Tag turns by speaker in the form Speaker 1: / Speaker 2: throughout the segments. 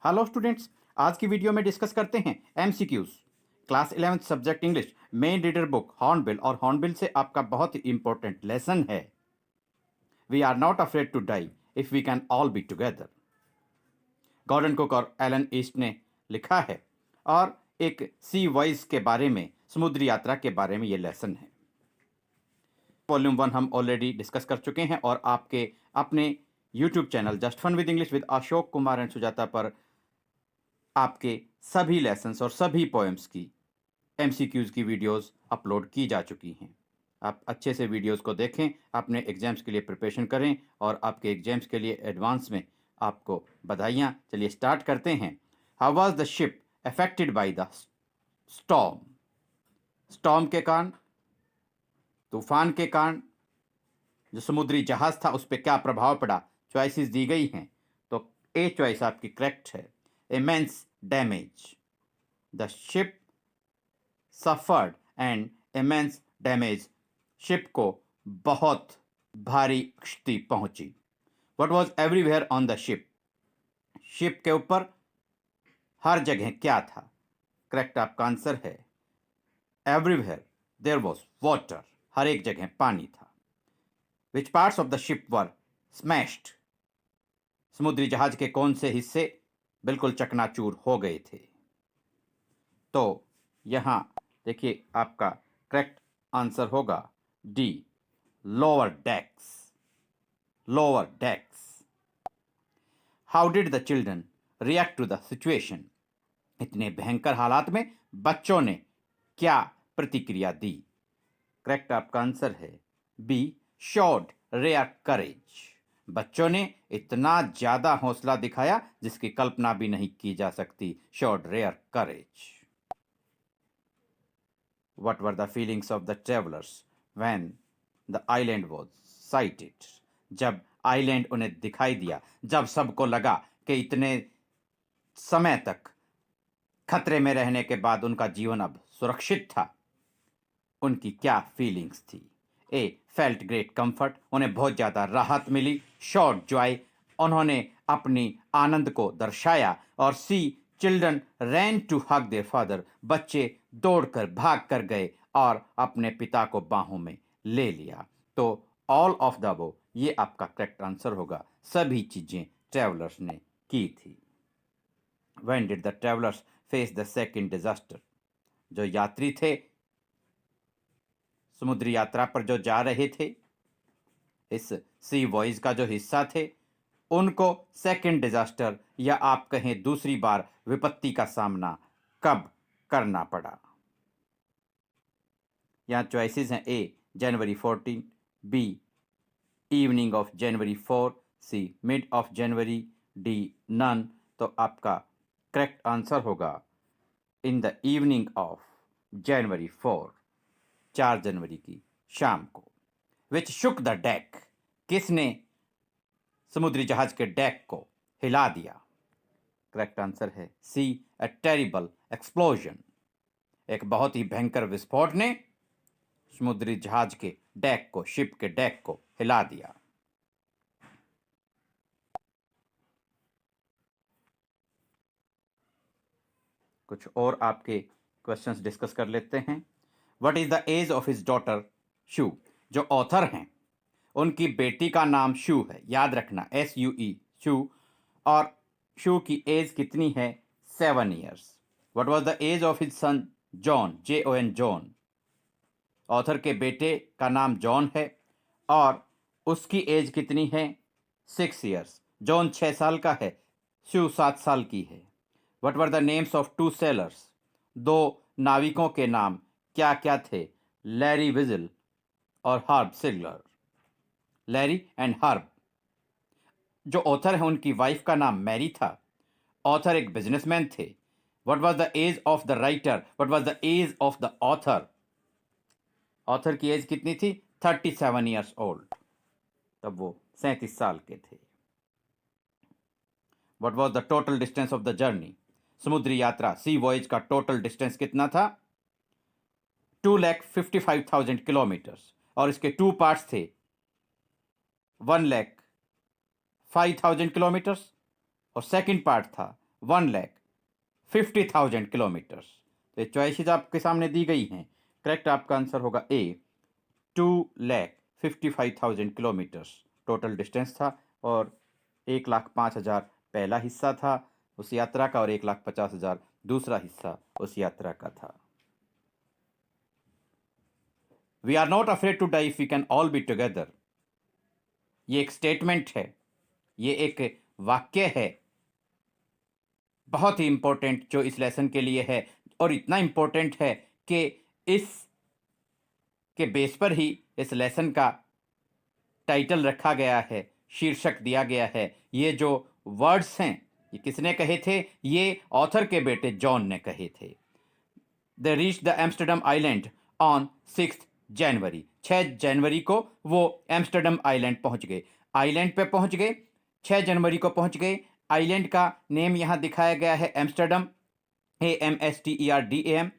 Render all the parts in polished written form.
Speaker 1: Hello students, आज की video में डिस्कस करते हैं MCQs class 11th subject English main reader book Hornbill. और हॉर्नबिल से आपका बहुत ही इंपॉर्टेंट लेसन है, we are not afraid to die if we can all be together. Gordon Cook और एलन ईस्ट ने लिखा है और एक सी वॉइस के बारे में, समुद्री यात्रा के बारे में ये लेसन है। वॉल्यूम 1 हम ऑलरेडी डिस्कस कर चुके हैं और आपके अपने YouTube channel just fun with English with Ashok Kumar and Sujata पर आपके सभी लेसन्स और सभी पोएम्स की एमसीक्यूज की वीडियोस अपलोड की जा चुकी हैं। आप अच्छे से वीडियोस को देखें, अपने एग्जाम्स के लिए प्रिपरेशन करें और आपके एग्जाम्स के लिए एडवांस में आपको बधाइयाँ। चलिए स्टार्ट करते हैं। How was the ship affected by the storm? Storm के कारण, तूफान के कारण जो समुद्री जहाज था उस पर क्या प्रभाव पड़ा? चॉइसेस दी गई हैं, तो ए चॉइस आपकी करेक्ट है, immense damage. The ship suffered and immense damage, ship को बहुत भारी क्षति पहुंची। What was everywhere on the ship? Ship के ऊपर हर जगह क्या था? करेक्ट आपका आंसर है एवरीवेयर देयर वॉज वाटर, हर एक जगह पानी था। Which parts of the ship were smashed? समुद्री जहाज के कौन से हिस्से बिल्कुल चकनाचूर हो गए थे? तो यहां देखिए आपका करेक्ट आंसर होगा D, lower decks. Lower decks. How did the children react to the situation? इतने भयंकर हालात में बच्चों ने क्या प्रतिक्रिया दी? करेक्ट आपका आंसर है बी, शोड रेयर करेज। बच्चों ने इतना ज्यादा हौसला दिखाया जिसकी कल्पना भी नहीं की जा सकती। Showed rare courage. What were the feelings of the travelers when the island was sighted? जब आइलैंड उन्हें दिखाई दिया, जब सबको लगा कि इतने समय तक खतरे में रहने के बाद उनका जीवन अब सुरक्षित था, उनकी क्या फीलिंग्स थी? ए, फेल्ट ग्रेट कंफर्ट, उन्हें बहुत ज़्यादा राहत मिली। शॉर्ट जॉय, उन्होंने अपनी आनंद को दर्शाया। और see, children ran to hug their father, बच्चे दौड़कर भाग कर गए और अपने पिता को बाहों में ले लिया। तो ऑल ऑफ द अबव ये आपका करेक्ट आंसर होगा। सभी चीज़ें ट्रैवलर्स ने की थी। When did the travellers face the second disaster? जो यात्री थे समुद्री यात्रा पर जो जा रहे थे, इस सी वॉइस का जो हिस्सा थे, उनको सेकंड डिजास्टर या आप कहें दूसरी बार विपत्ति का सामना कब करना पड़ा? यहाँ चॉइसेस हैं A, January 14, B, evening of January 4, C, mid of January, D, none. तो आपका करेक्ट आंसर होगा in the evening of January 4, 4 जनवरी की शाम को। विच शुक द डेक, किसने समुद्री जहाज के डेक को हिला दिया? करेक्ट आंसर है सी, अ टेरिबल एक्सप्लोजन। एक बहुत ही भयंकर विस्फोट ने समुद्री जहाज के डेक को, शिप के डेक को हिला दिया। कुछ और आपके क्वेश्चंस डिस्कस कर लेते हैं। What is the age of his daughter Sue? जो ऑथर हैं उनकी बेटी का नाम शू है, याद रखना, SUE, शू। और शू की एज कितनी है? 7 years. What was the age of his son John? JON, John. Author के बेटे का नाम जॉन है और उसकी एज कितनी है? 6 ईयर्स। जॉन 6 साल का है, शू 7 साल की है। What were the names of 2 sailors? 2 नाविकों के नाम क्या क्या थे? लैरी विजल और Herb Sigler. Larry and Herb. जो ऑथर है उनकी वाइफ का नाम मैरी था। ऑथर एक बिजनेसमैन थे। What was the age of the writer? What was the age of the author? Author की एज कितनी थी? 37 ईयर्स ओल्ड। तब वो 37 साल के थे। What was the total distance of the journey? समुद्री यात्रा, सी वॉयज का टोटल डिस्टेंस कितना था? 2,55,000 किलोमीटर्स। और इसके 2 पार्ट्स थे, 1,05,000 किलोमीटर्स और सेकंड पार्ट था 1,50,000 किलोमीटर्स। तो ये चॉइसेस आपके सामने दी गई हैं। करेक्ट आपका आंसर होगा ए, 2,55,000 किलोमीटर्स टोटल डिस्टेंस था, और 1,05,000 पहला हिस्सा था उस यात्रा का, और 1,50,000 दूसरा हिस्सा उस यात्रा का था। We are not afraid to die if we can all be together. ये एक स्टेटमेंट है, ये एक वाक्य है, बहुत ही इंपॉर्टेंट जो इस लेसन के लिए है, और इतना इंपॉर्टेंट है कि इस के बेस पर ही इस लेसन का टाइटल रखा गया है, शीर्षक दिया गया है। ये जो वर्ड्स हैं ये किसने कहे थे? ये ऑथर के बेटे जॉन ने कहे थे। They reach the Amsterdam island on 6 जनवरी। 6 जनवरी को वो एम्स्टरडम आइलैंड पहुंच गए। आइलैंड पे पहुंच गए, 6 जनवरी को पहुंच गए। आइलैंड का नेम यहाँ दिखाया गया है Amsterdam, AMSTERDAM।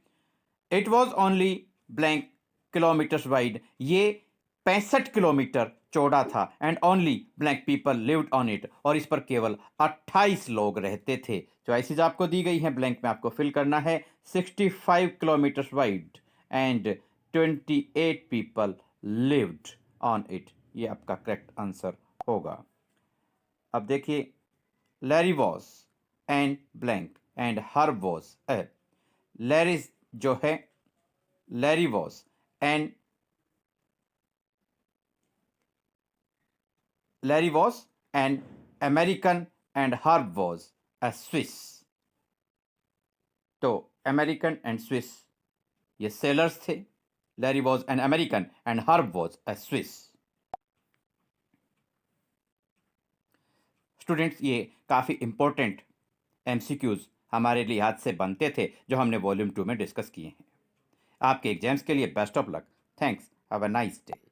Speaker 1: It was only blank kilometres wide. ये 65 किलोमीटर चौड़ा था। And only blank people lived on it, और इस पर केवल 28 लोग रहते थे। चॉइसेस आपको दी गई हैं, ब्लैंक में आपको फिल करना है। 65 kilometres wide and 28 people lived on it, ये आपका करेक्ट आंसर होगा। अब देखिए, Larry was and blank and her was a. Larry जो है, Larry was and Larry was an American and Herb was a Swiss। तो अमेरिकन एंड स्विस ये sellers थे। Larry was an American and herb was a Swiss. Students, ये काफ़ी important MCQs हमारे लिहाज से बनते थे जो हमने वॉल्यूम 2 में डिस्कस किए हैं। आपके एग्जाम्स के लिए best of luck. Thanks, have a nice day.